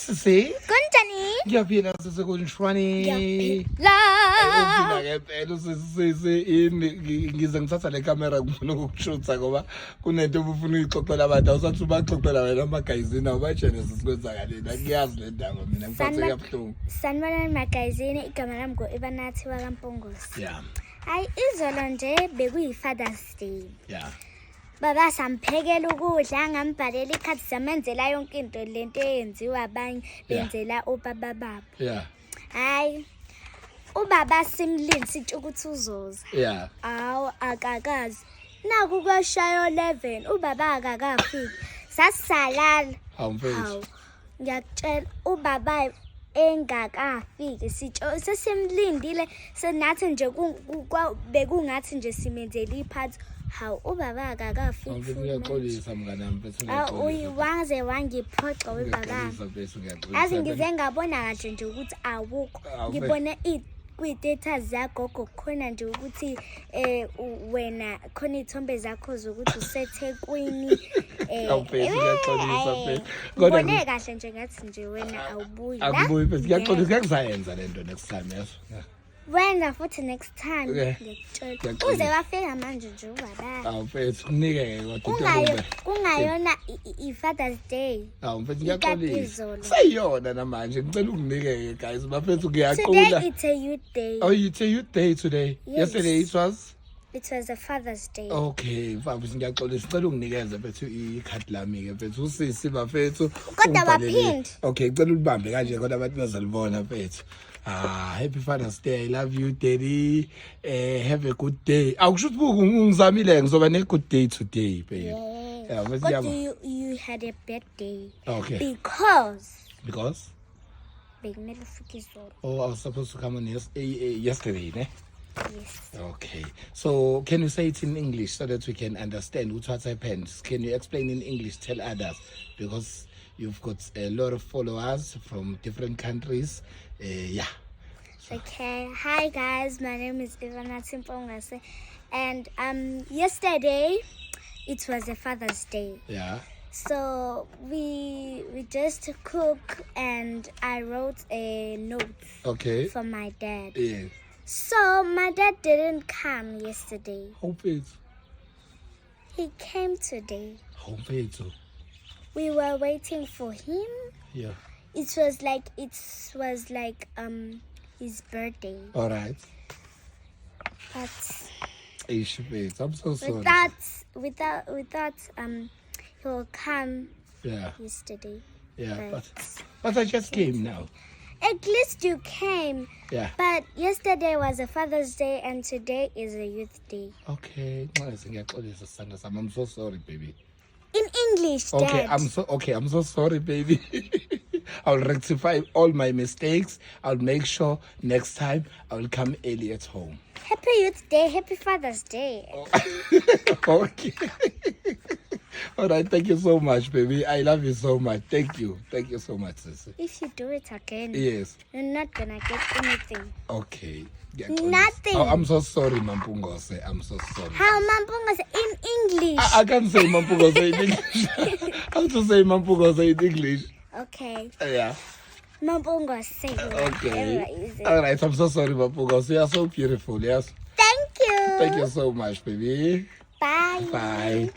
Sisi, Kunjani? ngiyaphila sisi kunjani? Ngiyaphila. Uphila ngempela sisi ini ngize ngithatha le camera ngifuna ukukushutha ngoba kunento obufuna uyixoxela abantu awusathi ubaxoxela wena amagazini awubatshele sisikwenzakaleni akuyazi le ndaba mina ngiphathe kabuhlungu. Sanibona magazine igama lami ngo-Ibanathi wakaMpongosi. Yeah. Hayi izolo nje bekuyi-Father's Day. Yeah. Baba samphekela ukudla ngambhalela ikhadi samenzela yonke into lento eyenziwa abanye benzela ubaba babo. Yeah. Hayi ubaba simlini sithi ukuthi uzoza. Yeah. Awu akakazi. Naku kwashaya 11 ubaba akakafiki. Sasisalala. Awumfethu. Ngiyakutshela ubaba engakafiki sitsho sesimlindile senathi nje bekungathi nje simenzele iphathi. Hawu ubaba akakafiki. Uyaxolisa mngane wami mfethu Uyiwaze wangiphoxa webaba. Azi ngize ngabona kahle nje ukuthi awukho. Ngibona kwi-data zagogo khona nje ukuthi wena khona izithombe zakho zokuthi useThekwini awufethu uyaxolisa mfethu. Ngibone kahle nje ngathi nje wena awubuyi la. Akubuyi mfethu ngiyaxolisa kuyakuzayenza lento next time yazo. Wenza futhi next time Ngiyakutshela. uze wafika manje nje ubaba. Awufethu kunikeke kodwa kungayona i-Father's Day. Mfethu ngiyaxolisa. Seyiyona namanje ngicela unginikeke guys bafethu ngiyaqula. Today it's a youth day. Oh, it's a youth day today. Yes. Yesterday it was a Father's Day. Okay, mfethu ngiyaxolisa ngicela unginikeze mfethu ikhadi lami ke mfethu usisi bafethu. Kodwa waphindi. Okay, ngicela ulibambe kanje kodwa abantu bazalibona mfethu. Happy Father's Day. I love you, Daddy. Have a good day. Akusho ukuthi ungizamile ngizoba ne good day today, baby. Yeah, but you had a bad day. Okay. Because? Oh, I was supposed to come on yesterday, ne? Yes. Okay. So, can you say it in English so that we can understand what happened? Can you explain in English? Tell others because you've got a lot of followers from different countries. Yeah. So. Okay. Hi guys, my name is Ibanathi Mpongase, and yesterday it was a Father's Day. Yeah. So we just cook and I wrote a note. Okay. For my dad. Yes. So my dad didn't come yesterday. Hope it. He came today. Hope it. We were waiting for him. Yeah. It was like his birthday. All right. But I'm so sorry. without he will come. Yeah. Yesterday. Yeah. But I just came now. At least you came. Yeah. But yesterday was a Father's Day and today is a Youth Day. Okay. I'm so sorry, baby. In English, Dad. I'm so sorry, baby. I'll rectify all my mistakes. I'll make sure next time I will come early at home. Happy Youth Day, Happy Father's Day. Okay. All right, thank you so much, baby. I love you so much. Thank you so much, sis. If you do it again, yes, you're not gonna get anything. Okay. Yeah, nothing. Oh, I'm so sorry, Mampungose. I'm so sorry. How Mampungose in English? I can't say Mampungose in English. How to say Mampungose in English? Okay. Yeah. Mampungose. Okay. All right, I'm so sorry, Mampungose. You are so beautiful, yes? Thank you. Thank you so much, baby. Bye. Bye.